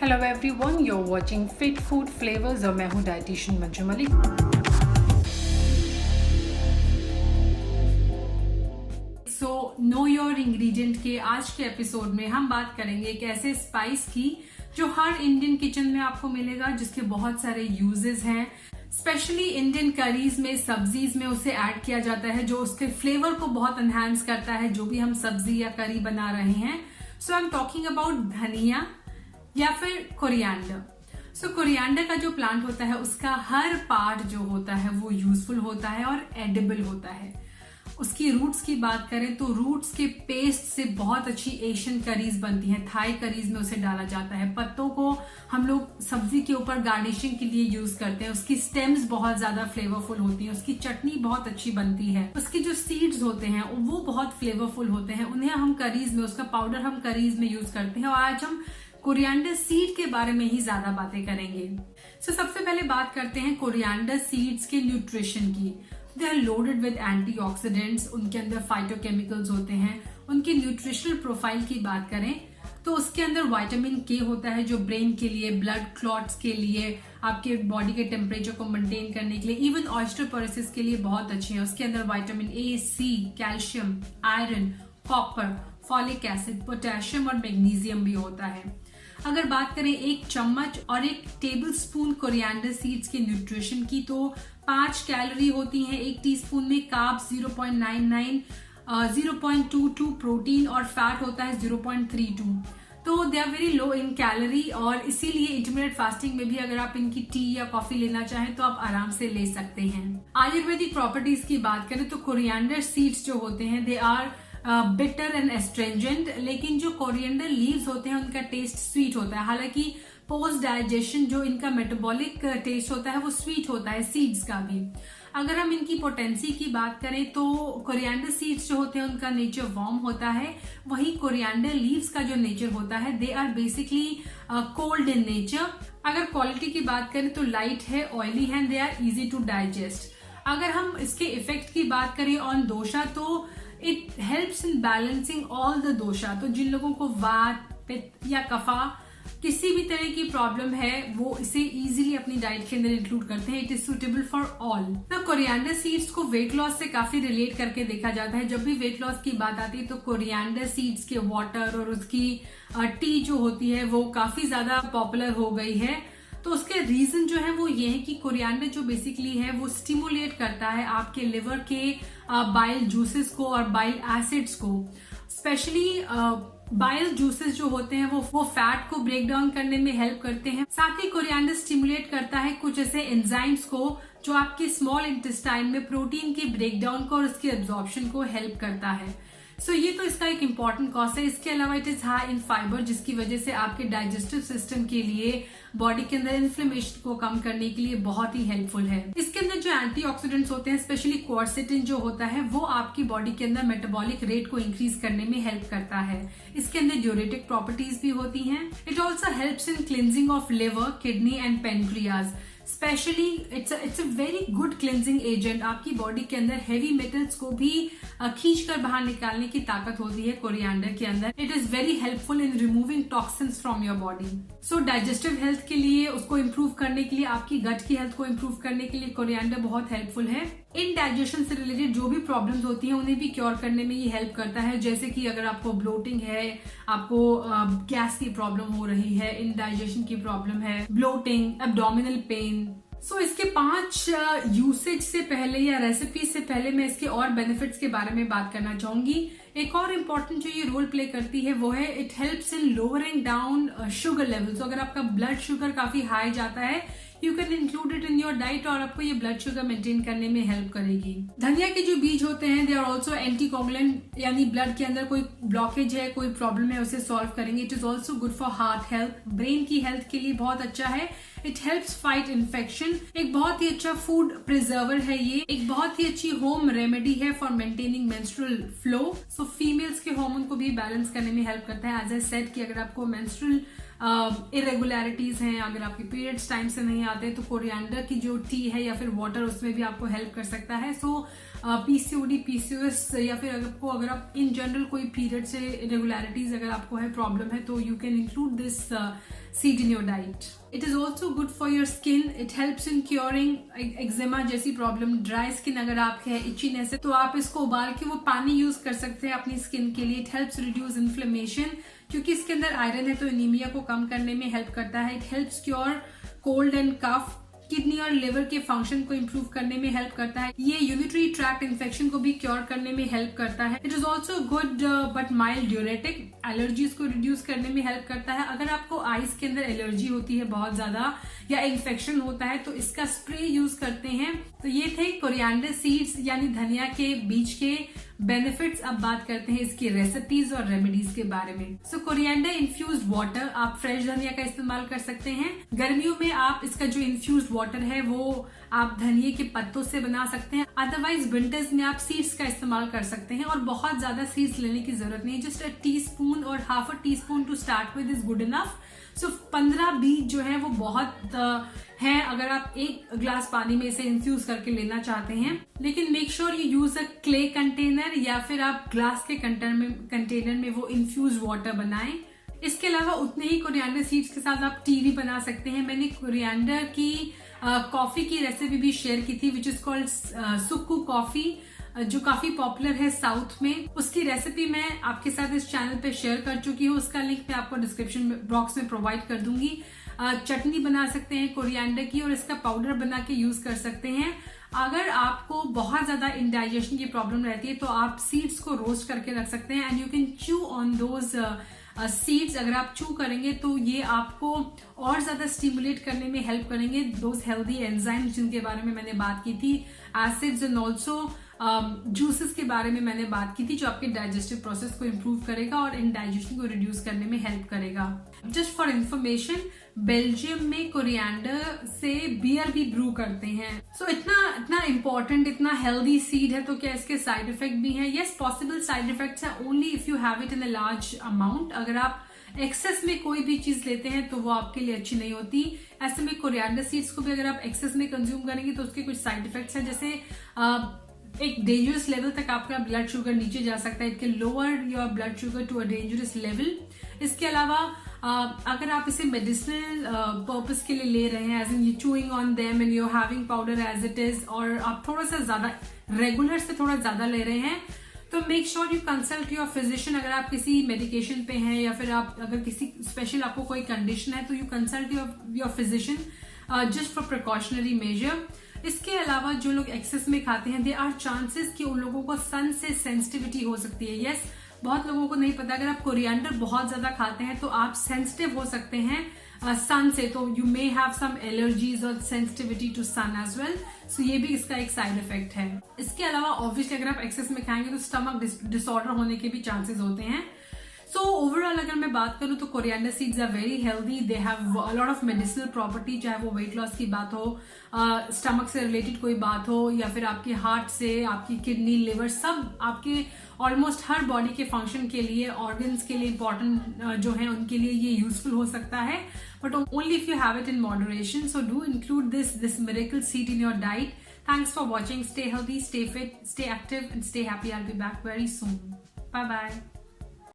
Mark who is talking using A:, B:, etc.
A: Hello everyone, you are watching fit food flavours और मैं हूँ dietitian Manju Malik. So know your ingredient के आज के एपिसोड में हम बात करेंगे एक ऐसे स्पाइस की जो हर इंडियन किचन में आपको मिलेगा, जिसके बहुत सारे यूजेस हैं। स्पेशली इंडियन करीज में, सब्जीज में उसे ऐड किया जाता है, जो उसके फ्लेवर को बहुत एनहांस करता है, जो भी हम सब्जी या करी बना रहे हैं। सो आई एम टॉकिंग अबाउट धनिया या फिर कोरिएंडर। सो कोरिएंडर का जो प्लांट होता है उसका हर पार्ट जो होता है वो यूजफुल होता है और एडिबल होता है। उसकी रूट्स की बात करें तो रूट्स के पेस्ट से बहुत अच्छी एशियन करीज बनती हैं। थाई करीज में उसे डाला जाता है। पत्तों को हम लोग सब्जी के ऊपर गार्निशिंग के लिए यूज करते हैं। उसकी स्टेम्स बहुत ज्यादा फ्लेवरफुल होती हैं। उसकी चटनी बहुत अच्छी बनती है। उसके जो सीड्स होते हैं वो बहुत फ्लेवरफुल होते हैं। उन्हें हम करीज में, उसका पाउडर हम करीज में यूज करते हैं। और आज हम कोरिएंडर सीड के बारे में ही ज्यादा बातें करेंगे। सबसे पहले बात करते हैं कोरिएंडर सीड्स के न्यूट्रिशन की। They are loaded with antioxidants, उनके अंदर फाइटोकेमिकल्स होते हैं। उनके न्यूट्रिशनल प्रोफाइल की बात करें तो उसके अंदर विटामिन के होता है, जो ब्रेन के लिए, ब्लड क्लॉट्स के लिए, आपके बॉडी के टेम्परेचर को मेंटेन करने के लिए, इवन ऑस्टियोपोरोसिस के लिए बहुत अच्छे हैं। उसके अंदर vitamin A, C, calcium, iron, copper, folic acid, potassium और मैग्नीशियम भी होता है। अगर बात करें एक चम्मच और एक टेबल स्पून कोरिएंडर सीड्स के न्यूट्रिशन की तो 5 कैलोरी होती हैं एक टीस्पून में। कार्ब्स 0.99, 0.22 प्रोटीन और फैट होता है 0.32। तो they are very low in calorie और इसीलिए इंटरमिटेंट फास्टिंग में भी अगर आप इनकी टी या कॉफी लेना चाहें तो आप आराम से ले सकते हैं। आयुर्वेदिक प्रॉपर्टीज की बात करें तो कोरिएंडर सीड्स जो होते हैं they are bitter and astringent, लेकिन जो कोरिएंडर लीव्स होते हैं उनका टेस्ट स्वीट होता है। हालांकि पोस्ट डाइजेशन जो इनका मेटाबॉलिक टेस्ट होता है वो स्वीट होता है सीड्स का भी। अगर हम इनकी पोटेंसी की बात करें तो कोरिएंडर सीड्स जो होते हैं उनका नेचर वार्म होता है, वहीं कोरिएंडर लीव्स का जो नेचर होता है they are basically cold in nature. अगर क्वालिटी की बात करें तो लाइट है, ऑयली है, they are easy to digest. अगर हम इसके इफेक्ट की बात करें ऑन दोशा तो it helps in balancing all the dosha. तो जिन लोगों को वात, पित्त या कफा किसी भी तरह की प्रॉब्लम है वो इसे इजीली अपनी डाइट के अंदर इंक्लूड करते हैं। It is suitable for all. तो कोरिएंडर सीड्स को वेट लॉस से काफी रिलेट करके देखा जाता है। जब भी वेट लॉस की बात आती है तो कोरिएंडर सीड्स के वाटर और उसकी टी जो होती है वो काफी ज्यादा पॉपुलर हो गई है। तो उसके रीजन जो है वो ये है कि कोरिएंडर जो बेसिकली है वो स्टिमुलेट करता है आपके लिवर के बाइल जूसेस को और बाइल एसिड्स को। स्पेशली बाइल जूसेस जो होते हैं वो फैट को ब्रेक डाउन करने में हेल्प करते हैं। साथ ही कोरिएंडर स्टिमुलेट करता है कुछ ऐसे एंजाइम्स को जो आपके स्मॉल इंटेस्टाइन में प्रोटीन के ब्रेक डाउन को और उसके एब्जॉर्प्शन को हेल्प करता है। ये तो इसका एक इम्पॉर्टेंट कॉज है। इसके अलावा it is high in fibre, जिसकी वजह से आपके डाइजेस्टिव सिस्टम के लिए, बॉडी के अंदर इन्फ्लेमेशन को कम करने के लिए बहुत ही हेल्पफुल है। इसके अंदर जो एंटीऑक्सीडेंट्स होते हैं, स्पेशली क्वारसेटिन जो होता है वो आपकी बॉडी के अंदर मेटाबॉलिक रेट को इंक्रीज करने में हेल्प करता है। इसके अंदर ड्यूरेटिक प्रॉपर्टीज भी होती हैं। It also helps in cleansing of liver, kidney and pancreas. Specially it's a very good cleansing agent. आपकी बॉडी के अंदर हेवी मेटल्स को भी खींच कर बाहर निकालने की ताकत होती है कोरिएंडर के अंदर। It is very helpful in removing toxins from your body. Digestive health के लिए, उसको इम्प्रूव करने के लिए, आपकी गट की हेल्थ को इम्प्रूव करने के लिए कोरिएंडर बहुत हेल्पफुल है। इन डाइजेशन से रिलेटेड जो भी प्रॉब्लम्स होती हैं उन्हें भी क्योर करने में ये हेल्प करता है। जैसे कि अगर आपको ब्लोटिंग है, आपको गैस की प्रॉब्लम हो रही है, इंडाइजेशन की प्रॉब्लम है, ब्लोटिंग, एब्डोमिनल पेन। इसके 5 यूसेज से पहले या रेसिपी से पहले मैं इसके और बेनिफिट्स के बारे में बात करना चाहूंगी। एक और इम्पॉर्टेंट जो ये रोल प्ले करती है वो है it helps in lowering down sugar levels. अगर आपका ब्लड शुगर काफी हाई जाता है, you can include it in your diet और आपको ये ब्लड शुगर मेंटेन करने में हेल्प करेगी। धनिया के जो बीज होते हैं दे आर ऑल्सो एंटीकोगुलेंट, यानी ब्लड के अंदर कोई ब्लॉकेज है, कोई प्रॉब्लम है, उसे सॉल्व करेंगे। It is also good for heart health, brain की हेल्थ के लिए बहुत अच्छा है। It helps fight infection. एक बहुत ही अच्छा फूड प्रिजर्वर है ये। एक बहुत ही अच्छी होम रेमेडी है for maintaining menstrual flow. Females के हार्मोन को भी बैलेंस करने में हेल्प करता है। एज आई सेड कि अगर आपको मेंस्ट्रुअल इरेगुलरिटीज हैं, अगर आपकी पीरियड्स टाइम से नहीं बनाते हैं तो कोरिएंडर की जो टी है या फिर वाटर उसमें भी आपको हेल्प कर सकता है। सो पीसीओडी, पीसीओएस या फिर अगर आप इन जनरल कोई पीरियड से इरेगुलरिटीज अगर आपको है, प्रॉब्लम है, तो you can include this seed in your diet. It is also good for your skin. It helps in curing eczema जैसी प्रॉब्लम, ड्राई स्किन अगर आपके है, इचीनेस है, तो आप इसको उबाल के वो पानी यूज कर सकते हैं अपनी स्किन के लिए। इट हेल्प्स रिड्यूस इन्फ्लेमेशन, क्योंकि इसके अंदर आयरन है तो एनीमिया को कम करने में हेल्प करता है। It helps cure cold and cough, kidney और लिवर के फंक्शन को इंप्रूव करने में हेल्प करता है। ये यूरिनरी ट्रैक्ट इन्फेक्शन को भी क्योर करने में हेल्प करता है। It is also good but mild diuretic, allergies को रिड्यूस करने में हेल्प करता है। अगर आपको आइज के अंदर एलर्जी होती है बहुत ज्यादा या इन्फेक्शन होता है तो इसका स्प्रे यूज करते हैं। तो ये थे कोरिएंडर सीड्स यानी धनिया के बीज के बेनिफिट्स। अब बात करते हैं इसकी रेसिपीज और रेमेडीज के बारे में। सो कोरिएंडर इन्फ्यूज्ड वाटर, आप फ्रेश धनिया का इस्तेमाल कर सकते हैं। गर्मियों में आप इसका जो इन्फ्यूज्ड वाटर है वो आप धनिये के पत्तों से बना सकते हैं। अदरवाइज विंटर्स में आप सीड्स का इस्तेमाल कर सकते हैं और बहुत ज्यादा सीड्स लेने की जरूरत नहीं है। जस्ट अ टीस्पून और half a teaspoon to start with is good enough. So 15 बीज जो है वो बहुत हैं अगर आप एक ग्लास पानी में इसे इन्फ्यूज करके लेना चाहते हैं। लेकिन make sure you use a clay container या फिर आप ग्लास के कंटेनर में वो इन्फ्यूज वाटर बनाएं। इसके अलावा उतने ही कोरिएंडर सीड्स के साथ आप टी भी बना सकते हैं। मैंने कोरिएंडर की कॉफी की रेसिपी भी शेयर की थी which is called Sukhu coffee, जो काफी पॉपुलर है साउथ में। उसकी रेसिपी मैं आपके साथ इस चैनल पे शेयर कर चुकी हूँ, उसका लिंक मैं आपको डिस्क्रिप्शन बॉक्स में प्रोवाइड कर दूंगी। चटनी बना सकते हैं कोरिएंडर की और इसका पाउडर बना के यूज कर सकते हैं। अगर आपको बहुत ज्यादा इंडाइजेशन की प्रॉब्लम रहती है तो आप सीड्स को रोस्ट करके रख सकते हैं and you can chew on those seeds. अगर आप चू करेंगे तो ये आपको और ज्यादा स्टिमुलेट करने में हेल्प करेंगे दोज हेल्दी एंजाइम्स जिनके बारे में मैंने बात की थी, एसिड्स एंड ऑल्सो जूसेस के बारे में मैंने बात की थी, जो आपके डाइजेस्टिव प्रोसेस को इंप्रूव करेगा और इंडाइजेशन को रिड्यूस करने में हेल्प करेगा। जस्ट फॉर इंफॉर्मेशन, बेल्जियम में कोरिएंडर से बियर भी ब्रू करते हैं। सो इतना इंपॉर्टेंट, इतना हेल्दी सीड है, तो क्या इसके साइड इफेक्ट भी हैं? यस, पॉसिबल साइड इफेक्ट्स है only if you have it in a large amount. अगर आप एक्सेस में कोई भी चीज लेते हैं तो वो आपके लिए अच्छी नहीं होती। ऐसे में कोरिएंडर सीड्स को भी अगर आप एक्सेस में कंज्यूम करेंगे तो उसके कुछ साइड इफेक्ट्स हैं, जैसे एक डेंजरस लेवल तक आपका ब्लड शुगर नीचे जा सकता है। It can lower your blood sugar to a dangerous level. इसके अलावा अगर आप इसे मेडिसिनल पर्पस के लिए ले रहे हैं, as in you chewing on them and you having powder as it is, और आप थोड़ा सा ज्यादा रेगुलर से थोड़ा ज्यादा ले रहे हैं, तो make sure you consult your physician. अगर आप किसी मेडिकेशन पे हैं या फिर आप अगर किसी स्पेशल आपको कोई कंडीशन है तो you consult your physician just for precautionary major. इसके अलावा जो लोग एक्सेस में खाते हैं, देयर आर चांसेस कि उन लोगों को सन से सेंसिटिविटी हो सकती है। यस, बहुत लोगों को नहीं पता, अगर आप कोरिएंडर बहुत ज्यादा खाते हैं तो आप सेंसिटिव हो सकते हैं सन से, तो you may have some allergies और sensitivity to sun as well. So ये भी इसका एक साइड इफेक्ट है। इसके अलावा ऑब्वियसली अगर आप एक्सेस में खाएंगे तो स्टमक डिसऑर्डर होने के भी चांसेस होते हैं। सो ओवरऑल अगर मैं बात करूं तो coriander seeds are very healthy, they have a lot of medicinal property, चाहे वो वेट लॉस की बात हो, स्टमक से रिलेटेड कोई बात हो, या फिर आपके हार्ट से, आपकी किडनी, लिवर, सब आपके ऑलमोस्ट हर बॉडी के फंक्शन के लिए, ऑर्गन्स के लिए इंपॉर्टेंट जो है उनके लिए ये यूजफुल हो सकता है, but only if you have it in moderation. So do include this miracle seed in your diet. Thanks for watching. Stay healthy, stay fit, stay active, and stay happy. I'll be back very soon. Bye bye.